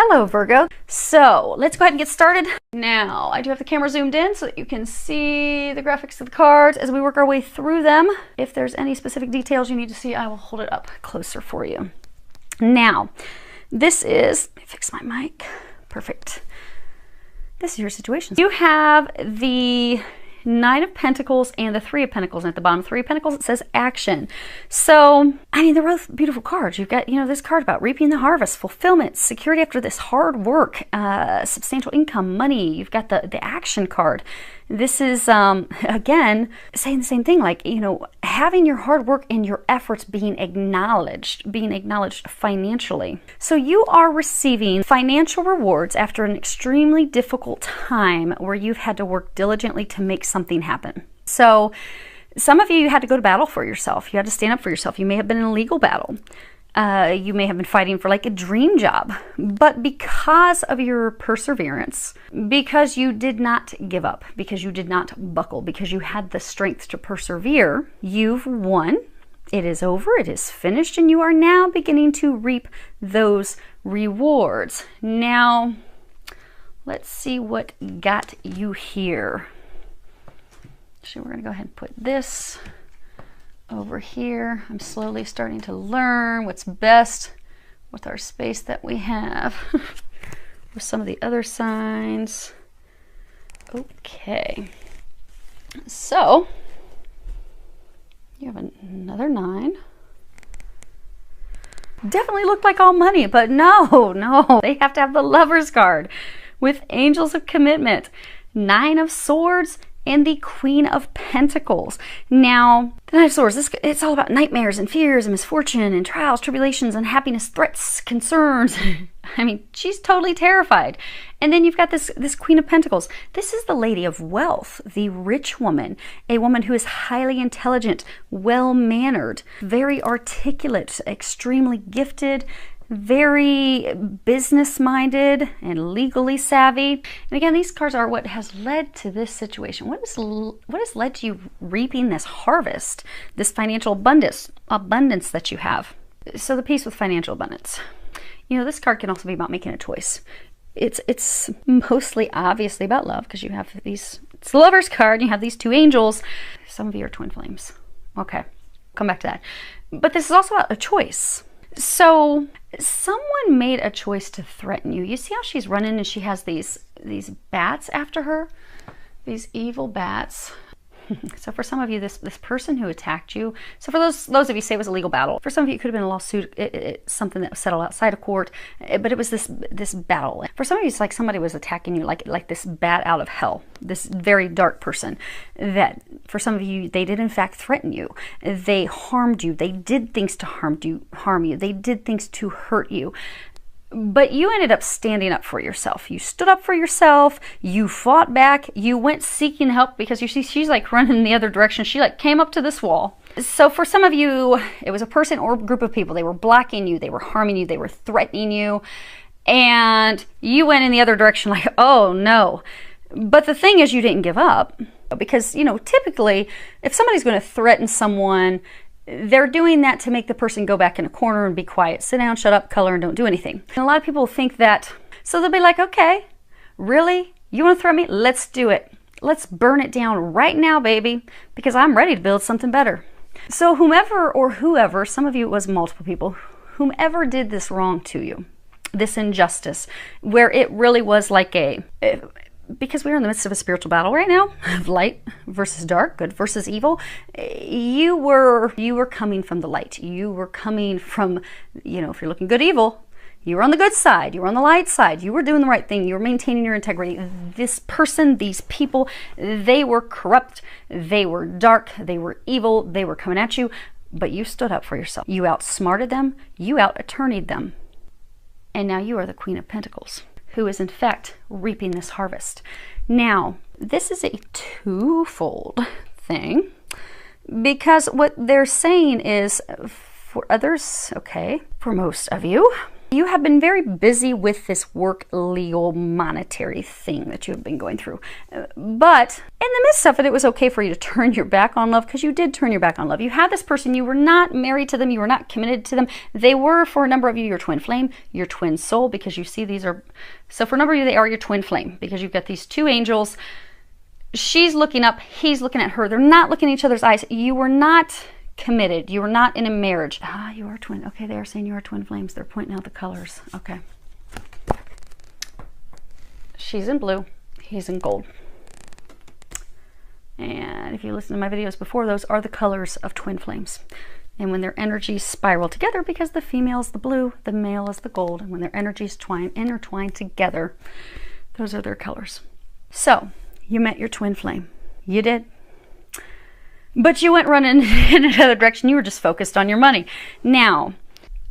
Hello, Virgo. So let's go ahead and get started. Now, I do have the camera zoomed in so that you can see the graphics of the cards as we work our way through them. If there's any specific details you need to see, I will hold it up closer for you. Now, this is, let me fix my mic. Perfect. This is your situation. You have the Nine of Pentacles and the Three of Pentacles, and at the bottom of Three of Pentacles it says action. So I mean, they're both beautiful cards. You've got, this card about reaping the harvest, fulfillment, security after this hard work, substantial income, money. You've got the action card. This is again saying the same thing, like, having your hard work and your efforts being acknowledged financially. So you are receiving financial rewards after an extremely difficult time where you've had to work diligently to make something happen. So some of you had to go to battle for yourself. You had to stand up for yourself. You may have been in a legal battle. You may have been fighting for like a dream job, but because of your perseverance, because you did not give up, because you did not buckle, because you had the strength to persevere, you've won. It is over, it is finished, and you are now beginning to reap those rewards. Now, let's see what got you here. So we're gonna go ahead and put this over here. I'm slowly starting to learn what's best with our space that we have with some of the other signs. Okay, so you have another 9. Definitely looked like all money, but no, they have to have the Lover's card with Angels of Commitment, 9 of Swords, and the Queen of Pentacles. Now, the Nine of Swords, it's all about nightmares and fears and misfortune and trials, tribulations, unhappiness, threats, concerns. I mean, she's totally terrified. And then you've got this Queen of Pentacles. This is the Lady of Wealth, the rich woman, a woman who is highly intelligent, well-mannered, very articulate, extremely gifted, very business-minded and legally savvy. And again, these cards are what has led to this situation. What has led to you reaping this harvest, this financial abundance that you have? So the piece with financial abundance. This card can also be about making a choice. It's mostly obviously about love because you have it's the Lover's card. You have these 2 angels. Some of you are twin flames. Okay, come back to that. But this is also about a choice. So someone made a choice to threaten you. You see how she's running and she has these bats after her? These evil bats. So for some of you, this person who attacked you, so for those of you say it was a legal battle. For some of you, it could have been a lawsuit, something that was settled outside of court, but it was this battle. For some of you, it's like somebody was attacking you, like this bat out of hell, this very dark person that for some of you, they did in fact threaten you. They harmed you. They did things to harm you. They did things to hurt you. But you ended up standing up for yourself. You stood up for yourself. You fought back. You went seeking help because you see she's like running in the other direction. She like came up to this wall. So for some of you, it was a person or a group of people. They were blocking you. They were harming you. They were threatening you. And you went in the other direction like, oh no. But the thing is, you didn't give up because, typically if somebody's going to threaten someone, they're doing that to make the person go back in a corner and be quiet. Sit down, shut up, color, and don't do anything. And a lot of people think that, so they'll be like, okay, really? You want to threaten me? Let's do it. Let's burn it down right now, baby, because I'm ready to build something better. So whoever, some of you it was multiple people, whomever did this wrong to you, this injustice, where it really was like because we're in the midst of a spiritual battle right now, of light versus dark, good versus evil. You were coming from the light. You were coming from, if you're looking good, evil, you were on the good side. You were on the light side. You were doing the right thing. You were maintaining your integrity. This person, these people, they were corrupt. They were dark. They were evil. They were coming at you, but you stood up for yourself. You outsmarted them. You out-attorneyed them. And now you are the Queen of Pentacles, who is in fact reaping this harvest. Now, this is a twofold thing because what they're saying is for others, okay, for most of you, You have been very busy with this work, legal, monetary thing that you have been going through. But in the midst of it, it was okay for you to turn your back on love, because you did turn your back on love. You had this person, you were not married to them, you were not committed to them. They were, for a number of you, your twin flame, your twin soul, because you see these are, so for a number of you, they are your twin flame, because you've got these two angels. She's looking up, he's looking at her. They're not looking at each other's eyes. You were not committed. You were not in a marriage. Ah, you are twin. Okay, they are saying you are twin flames. They're pointing out the colors. Okay. She's in blue. He's in gold. And if you listen to my videos before, those are the colors of twin flames. And when their energies spiral together, because the female is the blue, the male is the gold, and when their energies intertwine together, those are their colors. So, you met your twin flame. You did. But you went running in another direction. You were just focused on your money. Now,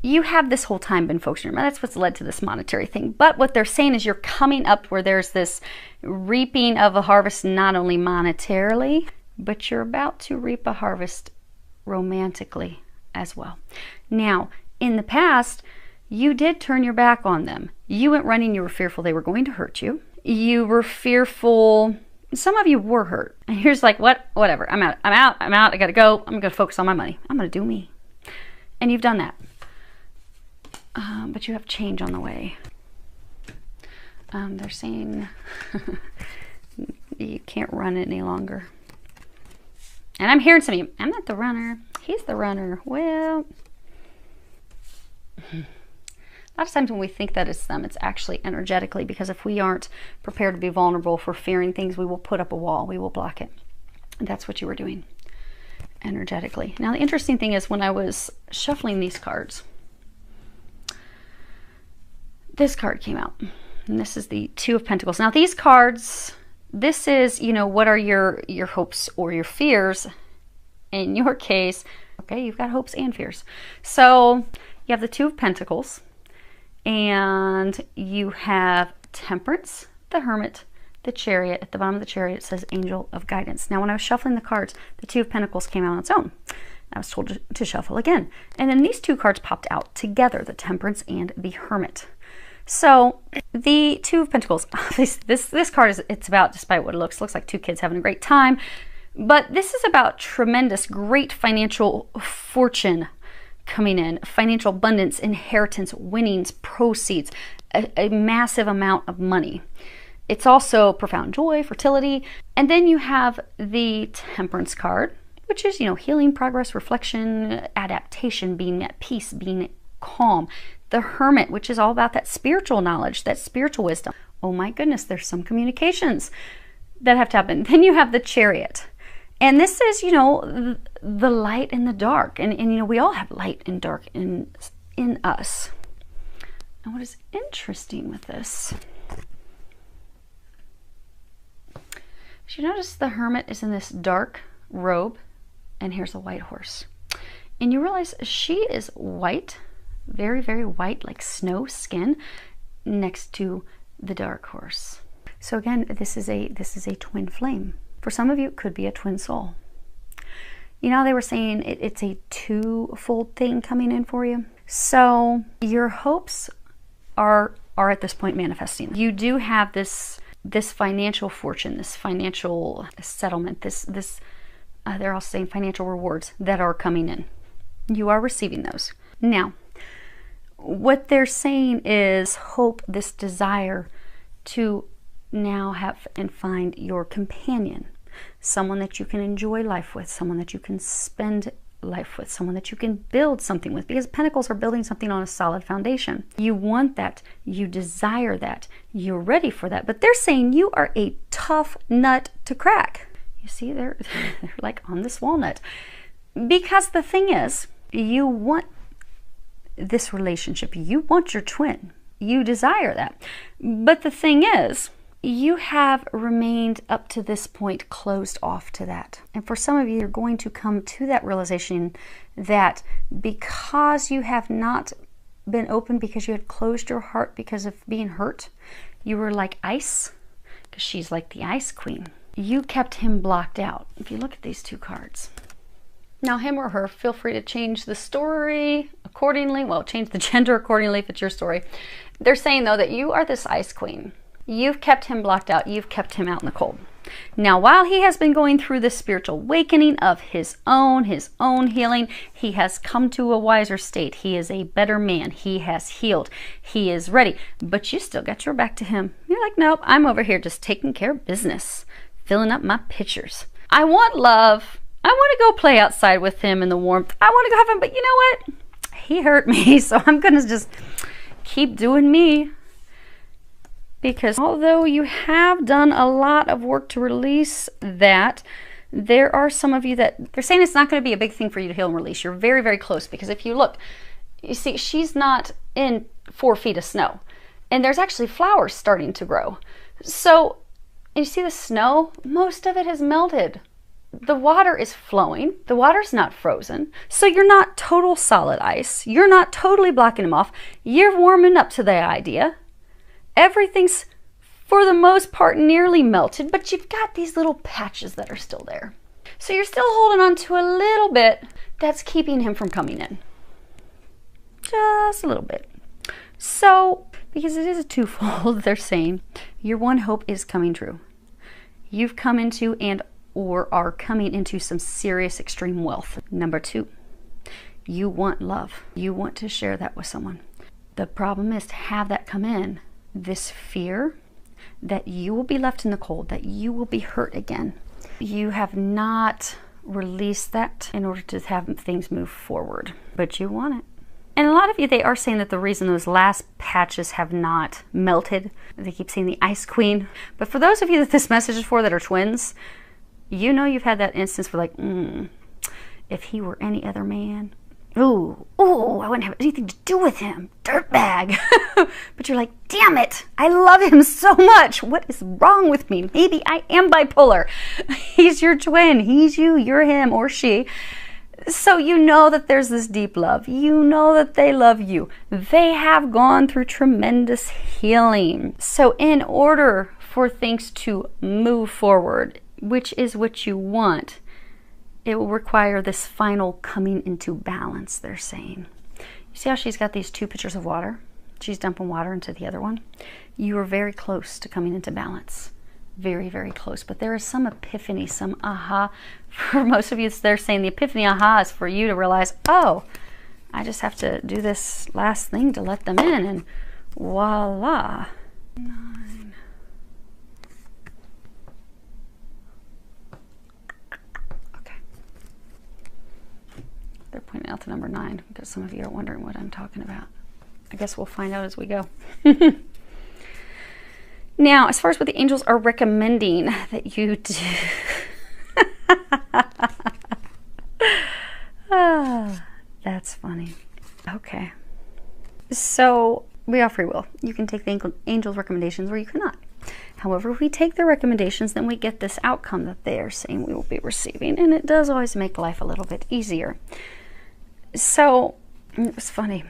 you have this whole time been focused on your money. That's what's led to this monetary thing. But what they're saying is you're coming up where there's this reaping of a harvest, not only monetarily, but you're about to reap a harvest romantically as well. Now, in the past, you did turn your back on them. You went running. You were fearful they were going to hurt you. You were fearful. Some of you were hurt. And you're just like, what? Whatever. I'm out. I gotta go. I'm gonna focus on my money. I'm gonna do me. And you've done that. But you have change on the way. They're saying you can't run it any longer. And I'm hearing some of you, I'm not the runner. He's the runner. Well, a lot of times when we think that it's them, it's actually energetically, because if we aren't prepared to be vulnerable for fearing things, we will put up a wall. We will block it. And that's what you were doing energetically. Now, the interesting thing is when I was shuffling these cards, this card came out. And this is the Two of Pentacles. Now, these cards, this is, you know, what are your hopes or your fears? In your case, okay, you've got hopes and fears. So you have the Two of Pentacles. And you have Temperance, the Hermit, the Chariot. At the bottom of the Chariot it says Angel of Guidance. Now when I was shuffling the cards, the Two of Pentacles came out on its own. I was told to shuffle again. And then these two cards popped out together, the Temperance and the Hermit. So the Two of Pentacles, this card is, it's about, despite what it looks like two kids having a great time. But this is about tremendous, great financial fortune coming in, financial abundance, inheritance, winnings, proceeds, a massive amount of money. It's also profound joy, fertility. And then you have the Temperance card, which is, you know, healing, progress, reflection, adaptation, being at peace, being calm. The Hermit, which is all about that spiritual knowledge, that spiritual wisdom. Oh my goodness, there's some communications that have to happen. Then you have the Chariot. And this is, you know, the light and the dark. And you know, we all have light and dark in us. And what is interesting with this, you notice the Hermit is in this dark robe, and here's a white horse. And you realize she is white, very, very white, like snow skin, next to the dark horse. So again, this is a twin flame. For some of you, it could be a twin soul. You know, they were saying it's a twofold thing coming in for you. So your hopes are at this point manifesting. You do have this financial fortune, this financial settlement, they're all saying financial rewards that are coming in. You are receiving those. Now, what they're saying is hope, this desire to now have and find your companion, someone that you can enjoy life with, someone that you can spend life with, someone that you can build something with, because Pentacles are building something on a solid foundation. You want that, you desire that, you're ready for that, but they're saying you are a tough nut to crack. You see, they're like on this walnut, because the thing is, you want this relationship, you want your twin, you desire that, but the thing is, you have remained up to this point closed off to that. And for some of you, you're going to come to that realization that because you have not been open, because you had closed your heart because of being hurt, you were like ice, because she's like the ice queen. You kept him blocked out. If you look at these two cards, Now, him or her, feel free to change the story accordingly. Well, change the gender accordingly if it's your story. They're saying, though, that you are this ice queen. You've kept him blocked out. You've kept him out in the cold. Now, while he has been going through this spiritual awakening of his own healing, he has come to a wiser state. He is a better man. He has healed. He is ready. But you still got your back to him. You're like, nope, I'm over here just taking care of business, filling up my pitchers. I want love. I want to go play outside with him in the warmth. I want to go have him, but you know what? He hurt me, so I'm going to just keep doing me. Because although you have done a lot of work to release that, there are some of you that they're saying it's not going to be a big thing for you to heal and release. You're very, very close. Because if you look, you see, she's not in 4 feet of snow. And there's actually flowers starting to grow. So, you see the snow? Most of it has melted. The water is flowing. The water's not frozen. So you're not total solid ice. You're not totally blocking them off. You're warming up to the idea. Everything's, for the most part, nearly melted, but you've got these little patches that are still there. So you're still holding on to a little bit that's keeping him from coming in. Just a little bit. So, because it is a twofold, they're saying, your one hope is coming true. You've come into and or are coming into some serious extreme wealth. Number 2, you want love. You want to share that with someone. The problem is to have that come in. This fear that you will be left in the cold, that you will be hurt again. You have not released that in order to have things move forward, but you want it. And a lot of you, they are saying that the reason those last patches have not melted, they keep saying the ice queen. But for those of you that this message is for that are twins, you know you've had that instance where like, if he were any other man, ooh, I wouldn't have anything to do with him. Dirtbag. But you're like, damn it. I love him so much. What is wrong with me? Maybe I am bipolar. He's your twin. He's you. You're him or she. So you know that there's this deep love. You know that they love you. They have gone through tremendous healing. So in order for things to move forward, which is what you want, it will require this final coming into balance, they're saying. You see how she's got these 2 pitchers of water? She's dumping water into the other one. You are very close to coming into balance. Very, very close. But there is some epiphany, some aha. For most of you, they're saying the epiphany aha is for you to realize, oh, I just have to do this last thing to let them in, and voila. 9. Okay. They're pointing out the number 9 because some of you are wondering what I'm talking about. I guess we'll find out as we go. Now, as far as what the angels are recommending that you do. That's funny. Okay. So, we have free will. You can take the angels' recommendations or you cannot. However, if we take their recommendations, then we get this outcome that they are saying we will be receiving. And it does always make life a little bit easier. So, it was funny.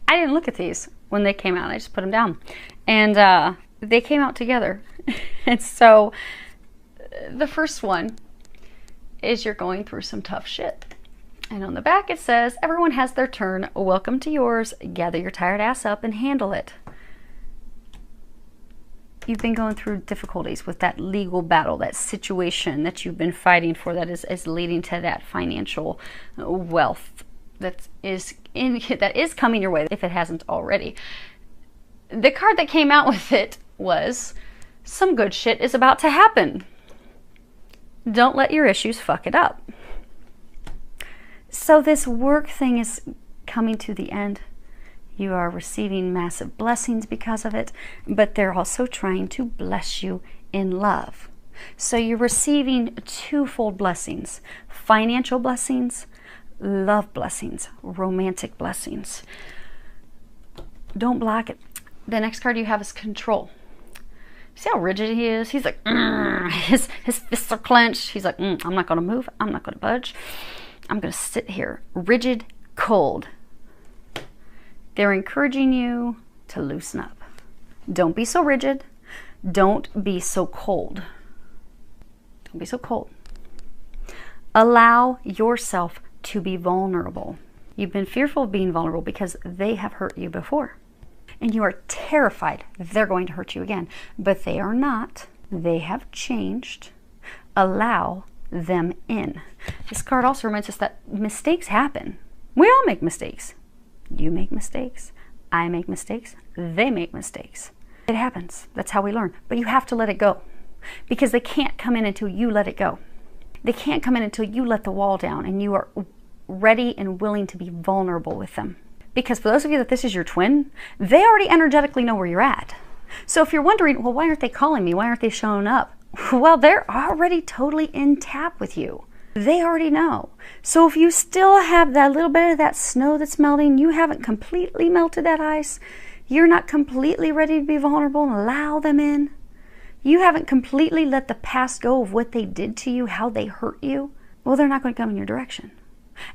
I didn't look at these when they came out. I just put them down. And they came out together. And so, the first one is you're going through some tough shit. And on the back it says, everyone has their turn. Welcome to yours. Gather your tired ass up and handle it. You've been going through difficulties with that legal battle, that situation that you've been fighting for that is leading to that financial wealth that is coming your way if it hasn't already. The card that came out with it was, some good shit is about to happen. Don't let your issues fuck it up. So this work thing is coming to the end. You are receiving massive blessings because of it, but they're also trying to bless you in love. So you're receiving twofold blessings: financial blessings, love blessings, romantic blessings. Don't block it. The next card you have is control. See how rigid he is? He's like, his fists are clenched. He's like, I'm not going to move. I'm not going to budge. I'm going to sit here. Rigid, cold. They're encouraging you to loosen up. Don't be so rigid. Don't be so cold. Don't be so cold. Allow yourself to be vulnerable. You've been fearful of being vulnerable because they have hurt you before. And you are terrified they're going to hurt you again. But they are not. They have changed. Allow them in. This card also reminds us that mistakes happen. We all make mistakes. You make mistakes. I make mistakes. They make mistakes. It happens. That's how we learn. But you have to let it go. Because they can't come in until you let it go. They can't come in until you let the wall down and you are ready and willing to be vulnerable with them. Because for those of you that this is your twin, they already energetically know where you're at. So if you're wondering, well, why aren't they calling me? Why aren't they showing up? Well, they're already totally in tap with you. They already know. So if you still have that little bit of that snow that's melting, you haven't completely melted that ice, you're not completely ready to be vulnerable and allow them in, you haven't completely let the past go of what they did to you, how they hurt you, well, they're not going to come in your direction.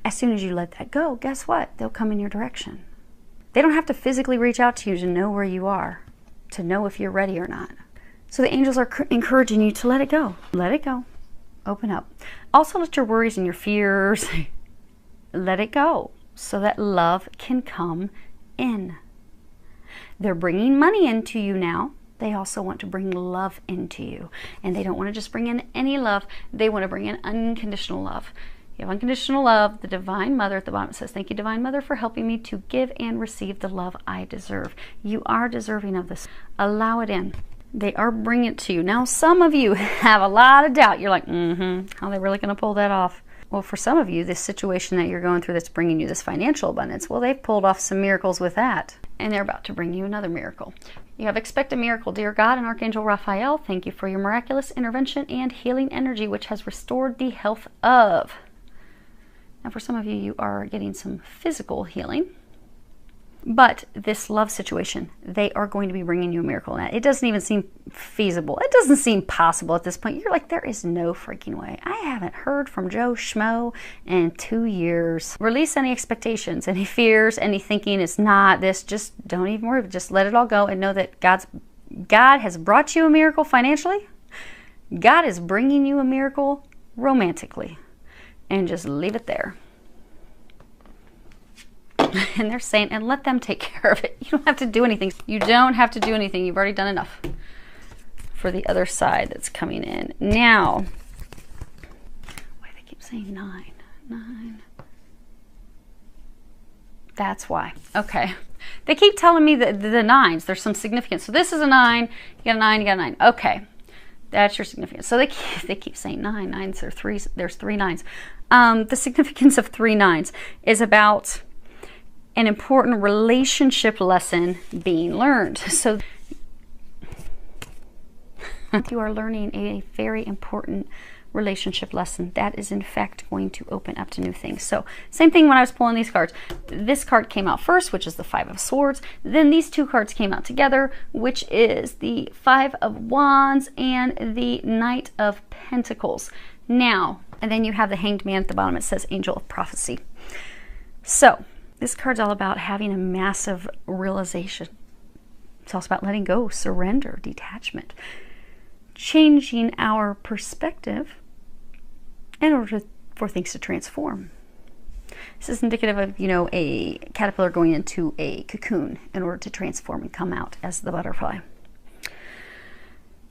As soon as you let that go, guess what? They'll come in your direction. They don't have to physically reach out to you to know where you are, to know if you're ready or not. So the angels are encouraging you to let it go. Let it go. Open up. Also let your worries and your fears, let it go so that love can come in. They're bringing money into you now. They also want to bring love into you. And they don't want to just bring in any love. They want to bring in unconditional love. You have unconditional love. The Divine Mother at the bottom says, thank you, Divine Mother, for helping me to give and receive the love I deserve. You are deserving of this. Allow it in. They are bringing it to you. Now, some of you have a lot of doubt. You're like, how are they really going to pull that off? Well, for some of you, this situation that you're going through that's bringing you this financial abundance, well, they've pulled off some miracles with that. And they're about to bring you another miracle. You have expect a miracle, dear God and Archangel Raphael. Thank you for your miraculous intervention and healing energy, which has restored the health of. Now, for some of you, you are getting some physical healing. But this love situation, they are going to be bringing you a miracle. Now, it doesn't even seem feasible. It doesn't seem possible at this point. You're like, there is no freaking way. I haven't heard from Joe Schmo in 2 years. Release any expectations, any fears, any thinking it's not this. Just don't even worry. Just let it all go and know that God has brought you a miracle financially. God is bringing you a miracle romantically. And just leave it there. And they're saying, and let them take care of it. You don't have to do anything. You don't have to do anything. You've already done enough for the other side that's coming in. Now, why do they keep saying 9? 9. That's why. Okay. They keep telling me that the 9s, there's some significance. So this is a 9. You got a 9, you got a 9. Okay. That's your significance. So they keep saying 9. 9s are 3s. There's 3 9s. The significance of 3 9s is about an important relationship lesson being learned. So you are learning a very important relationship lesson that is in fact going to open up to new things. So same thing when I was pulling these cards. This card came out first, which is the 5 of Swords. Then these 2 cards came out together, which is the 5 of Wands and the Knight of Pentacles. Now, and then you have the Hanged Man at the bottom. It says Angel of Prophecy. So this card's all about having a massive realization. It's also about letting go, surrender, detachment, changing our perspective in order for things to transform. This is indicative of, a caterpillar going into a cocoon in order to transform and come out as the butterfly.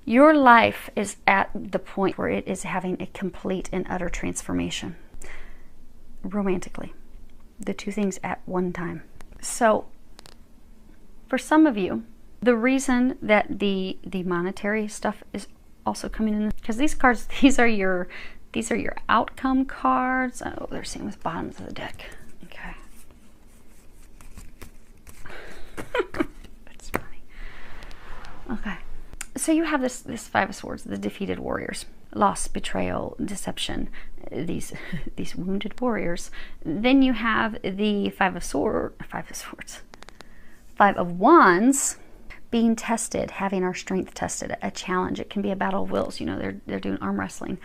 Your life is at the point where it is having a complete and utter transformation romantically. The 2 things at one time. So for some of you, the reason that the monetary stuff is also coming in, because these cards, these are your outcome cards. Oh, they're same with bottoms of the deck. Okay. That's funny. Okay. So you have this 5 of Swords, the defeated warriors. Loss, betrayal, deception, these wounded warriors. Then you have the 5 of Wands being tested, having our strength tested, a challenge. It can be a battle of wills. They're doing arm wrestling.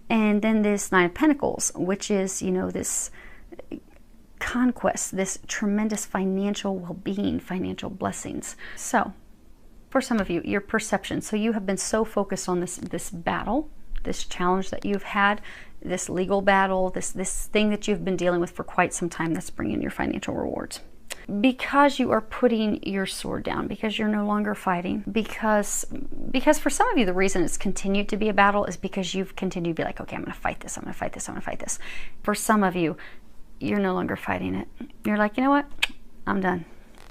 And then this 9 of Pentacles, which is, this conquest, this tremendous financial well-being, financial blessings. So for some of you, your perception. So you have been so focused on this battle this challenge that you've had, this legal battle, this thing that you've been dealing with for quite some time that's bringing your financial rewards. Because you are putting your sword down, because you're no longer fighting, because for some of you, the reason it's continued to be a battle is because you've continued to be like, okay, I'm going to fight this, I'm going to fight this, I'm going to fight this. For some of you, you're no longer fighting it. You're like, you know what? I'm done.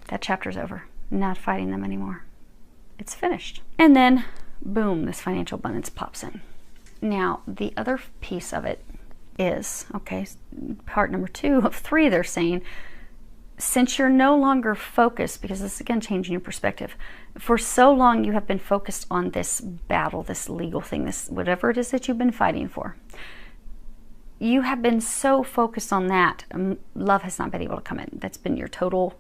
That chapter's over. I'm not fighting them anymore. It's finished. And then, boom, this financial abundance pops in. Now, the other piece of it is, okay, part number 2 of 3, they're saying, since you're no longer focused, because this is again changing your perspective, for so long you have been focused on this battle, this legal thing, this whatever it is that you've been fighting for. You have been so focused on that, love has not been able to come in. That's been your total,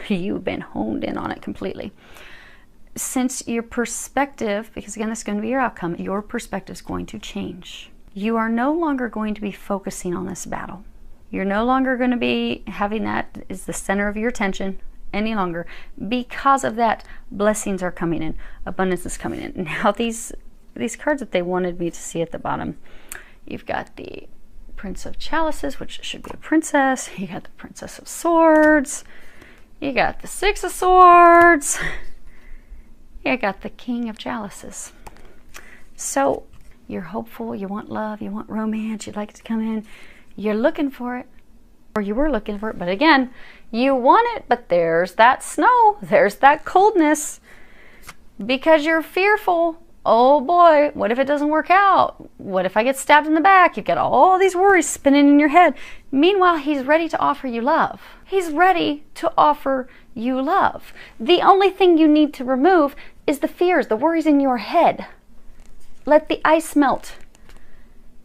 you've been honed in on it completely. Since your perspective, because again, this is going to be your outcome, your perspective is going to change. You are no longer going to be focusing on this battle. You're no longer going to be having that as the center of your attention any longer. Because of that, blessings are coming in. Abundance is coming in. Now, these cards that they wanted me to see at the bottom, you've got the Prince of Chalices, which should be a princess. You got the Princess of Swords. You got the Six of Swords. You got the King of Chalices. So you're hopeful, you want love, you want romance, you'd like it to come in. You're looking for it, or you were looking for it, but again, you want it, but there's that snow, there's that coldness, because you're fearful. Oh boy, what if it doesn't work out? What if I get stabbed in the back? You've got all these worries spinning in your head. Meanwhile, he's ready to offer you love. He's ready to offer you love. The only thing you need to remove is the fears, the worries in your head. Let the ice melt.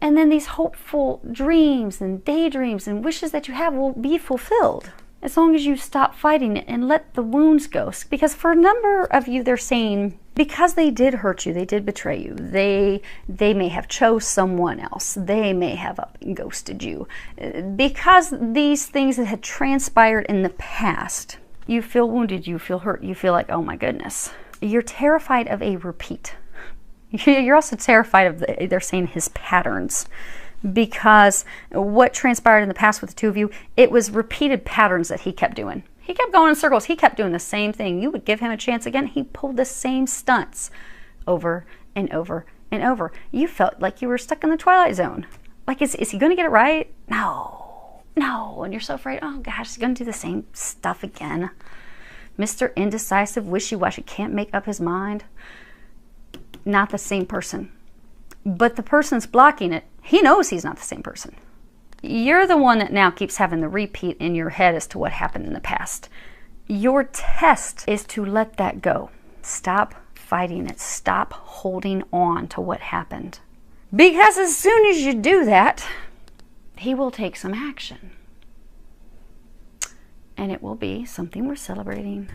And then these hopeful dreams and daydreams and wishes that you have will be fulfilled. As long as you stop fighting it and let the wounds go. Because for a number of you, they're saying, because they did hurt you, they did betray you, they may have chose someone else, they may have up and ghosted you. Because these things that had transpired in the past, you feel wounded, you feel hurt, you feel like, oh my goodness. You're terrified of a repeat. You're also terrified of, they're saying, his patterns. Because what transpired in the past with the two of you, it was repeated patterns that he kept doing. He kept going in circles. He kept doing the same thing. You would give him a chance again. He pulled the same stunts over and over and over. You felt like you were stuck in the Twilight Zone. Like, is he going to get it right? No. And you're so afraid, oh gosh, he's going to do the same stuff again. Mr. Indecisive, wishy-washy, can't make up his mind. Not the same person. But the person's blocking it. He knows he's not the same person. You're the one that now keeps having the repeat in your head as to what happened in the past. Your test is to let that go. Stop fighting it. Stop holding on to what happened. Because as soon as you do that, he will take some action. And it will be something we're celebrating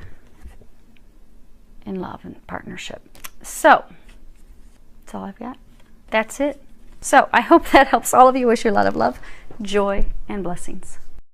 in love and partnership. So, that's all I've got. That's it. So I hope that helps all of you. Wish you a lot of love, joy, and blessings.